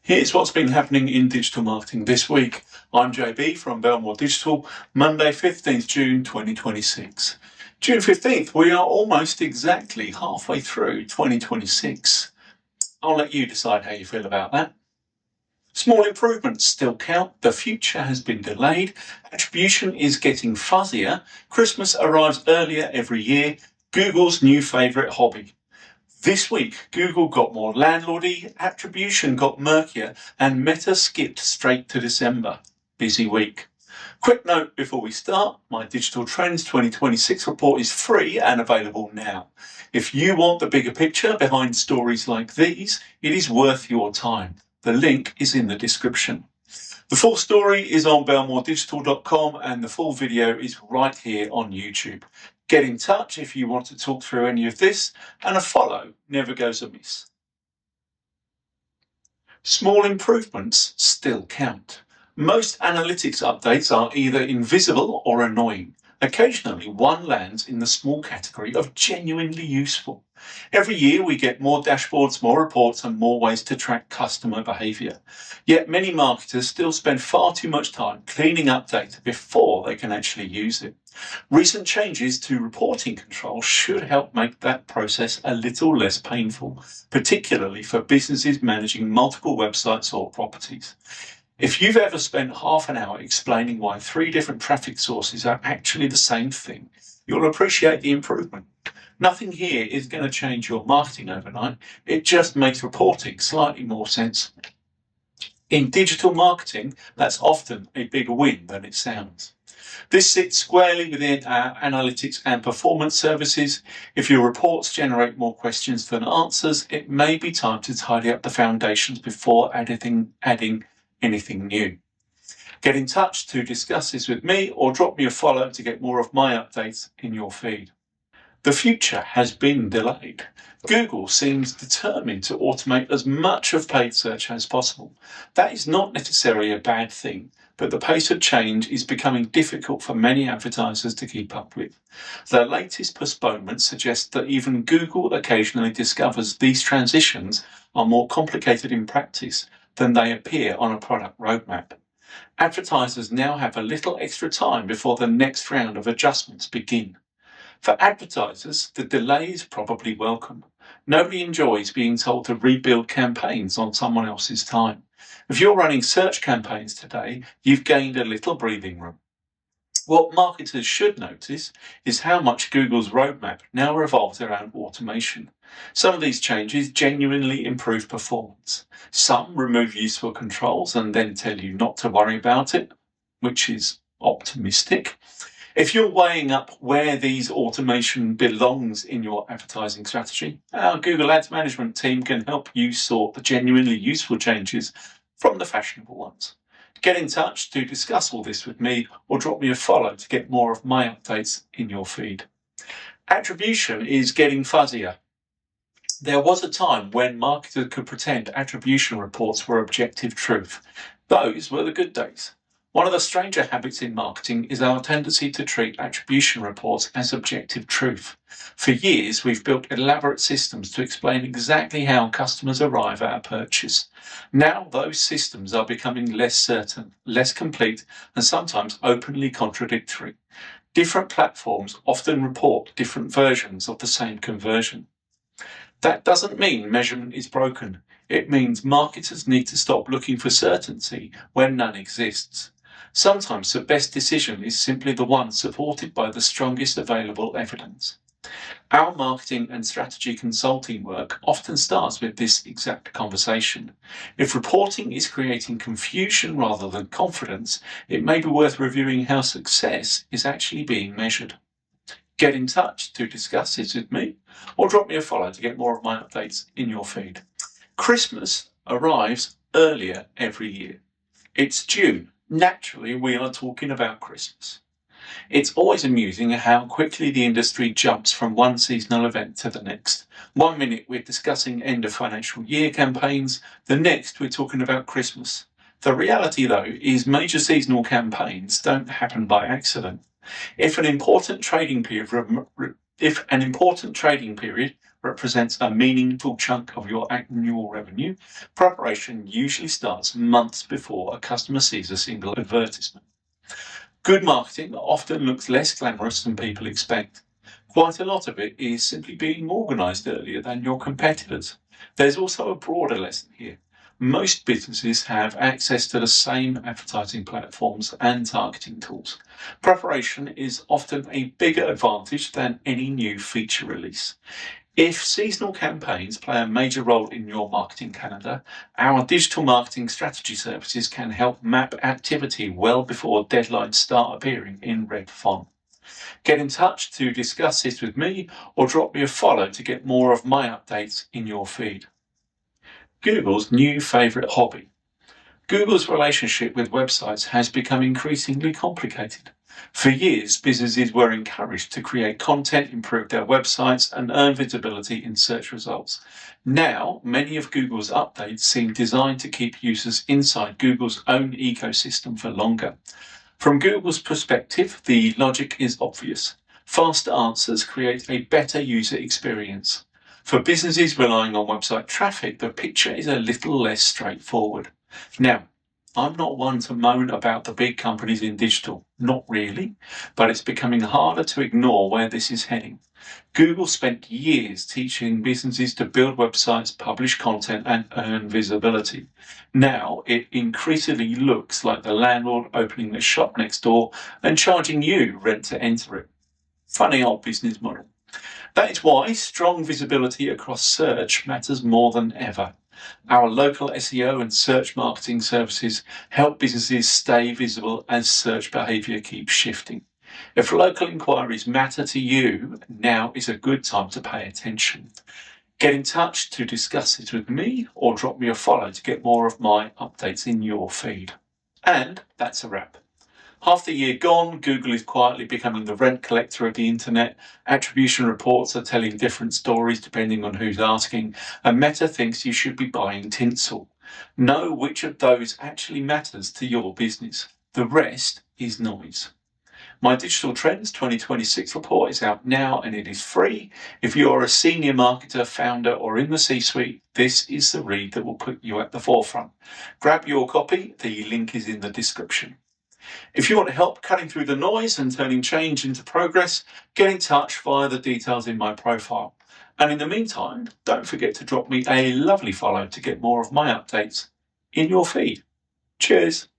Here's what's been happening in digital marketing this week. I'm JB from Belmore Digital, Monday 15th June 2026. June 15th, we are almost exactly halfway through 2026. I'll let you decide how you feel about that. Small improvements still count. The future has been delayed. Attribution is getting fuzzier. Christmas arrives earlier every year. Google's new favourite hobby. This week, Google got more landlordy, Attribution got murkier, and Meta skipped straight to December. Busy week. Quick note before we start, my Digital Trends 2026 report is free and available now. If you want the bigger picture behind stories like these, it is worth your time. The link is in the description. The full story is on belmoredigital.com and the full video is right here on YouTube. Get in touch if you want to talk through any of this, and a follow never goes amiss. Small improvements still count. Most analytics updates are either invisible or annoying. Occasionally, one lands in the small category of genuinely useful. Every year we get more dashboards, more reports, and more ways to track customer behaviour. Yet many marketers still spend far too much time cleaning up data before they can actually use it. Recent changes to reporting control should help make that process a little less painful, particularly for businesses managing multiple websites or properties. If you've ever spent half an hour explaining why 3 different traffic sources are actually the same thing, you'll appreciate the improvement. Nothing here is going to change your marketing overnight. It just makes reporting slightly more sensible. In digital marketing, that's often a bigger win than it sounds. This sits squarely within our analytics and performance services. If your reports generate more questions than answers, it may be time to tidy up the foundations before adding anything new. Get in touch to discuss this with me or drop me a follow to get more of my updates in your feed. The future has been delayed. Google seems determined to automate as much of paid search as possible. That is not necessarily a bad thing, but the pace of change is becoming difficult for many advertisers to keep up with. The latest postponement suggests that even Google occasionally discovers these transitions are more complicated in practice than they appear on a product roadmap. Advertisers now have a little extra time before the next round of adjustments begin. For advertisers, the delay is probably welcome. Nobody enjoys being told to rebuild campaigns on someone else's time. If you're running search campaigns today, you've gained a little breathing room. What marketers should notice is how much Google's roadmap now revolves around automation. Some of these changes genuinely improve performance. Some remove useful controls and then tell you not to worry about it, which is optimistic. If you're weighing up where these automation belongs in your advertising strategy, our Google Ads management team can help you sort the genuinely useful changes from the fashionable ones. Get in touch to discuss all this with me or drop me a follow to get more of my updates in your feed. Attribution is getting fuzzier. There was a time when marketers could pretend attribution reports were objective truth. Those were the good days. One of the stranger habits in marketing is our tendency to treat attribution reports as objective truth. For years, we've built elaborate systems to explain exactly how customers arrive at a purchase. Now, those systems are becoming less certain, less complete, and sometimes openly contradictory. Different platforms often report different versions of the same conversion. That doesn't mean measurement is broken. It means marketers need to stop looking for certainty when none exists. Sometimes the best decision is simply the one supported by the strongest available evidence. Our marketing and strategy consulting work often starts with this exact conversation. If reporting is creating confusion rather than confidence, it may be worth reviewing how success is actually being measured. Get in touch to discuss this with me or drop me a follow to get more of my updates in your feed. Christmas arrives earlier every year. It's June. Naturally, we are talking about Christmas. It's always amusing how quickly the industry jumps from one seasonal event to the next. 1 minute we're discussing end of financial year campaigns, the next we're talking about Christmas. The reality, though, is major seasonal campaigns don't happen by accident. If an important trading period represents a meaningful chunk of your annual revenue, preparation usually starts months before a customer sees a single advertisement. Good marketing often looks less glamorous than people expect. Quite a lot of it is simply being organised earlier than your competitors. There's also a broader lesson here. Most businesses have access to the same advertising platforms and targeting tools. Preparation is often a bigger advantage than any new feature release. If seasonal campaigns play a major role in your marketing calendar, our digital marketing strategy services can help map activity well before deadlines start appearing in red font. Get in touch to discuss this with me or drop me a follow to get more of my updates in your feed. Google's new favourite hobby. Google's relationship with websites has become increasingly complicated. For years, businesses were encouraged to create content, improve their websites, and earn visibility in search results. Now, many of Google's updates seem designed to keep users inside Google's own ecosystem for longer. From Google's perspective, the logic is obvious. Faster answers create a better user experience. For businesses relying on website traffic, the picture is a little less straightforward. Now, I'm not one to moan about the big companies in digital, not really, but it's becoming harder to ignore where this is heading. Google spent years teaching businesses to build websites, publish content, and earn visibility. Now it increasingly looks like the landlord opening the shop next door and charging you rent to enter it. Funny old business model. That is why strong visibility across search matters more than ever. Our local SEO and search marketing services help businesses stay visible as search behaviour keeps shifting. If local inquiries matter to you, now is a good time to pay attention. Get in touch to discuss it with me or drop me a follow to get more of my updates in your feed. And that's a wrap. Half the year gone, Google is quietly becoming the rent collector of the internet. Attribution reports are telling different stories depending on who's asking, and Meta thinks you should be buying tinsel. Know which of those actually matters to your business. The rest is noise. My Digital Trends 2026 report is out now and it is free. If you are a senior marketer, founder, or in the C-suite, this is the read that will put you at the forefront. Grab your copy, the link is in the description. If you want help cutting through the noise and turning change into progress, get in touch via the details in my profile. And in the meantime, don't forget to drop me a lovely follow to get more of my updates in your feed. Cheers.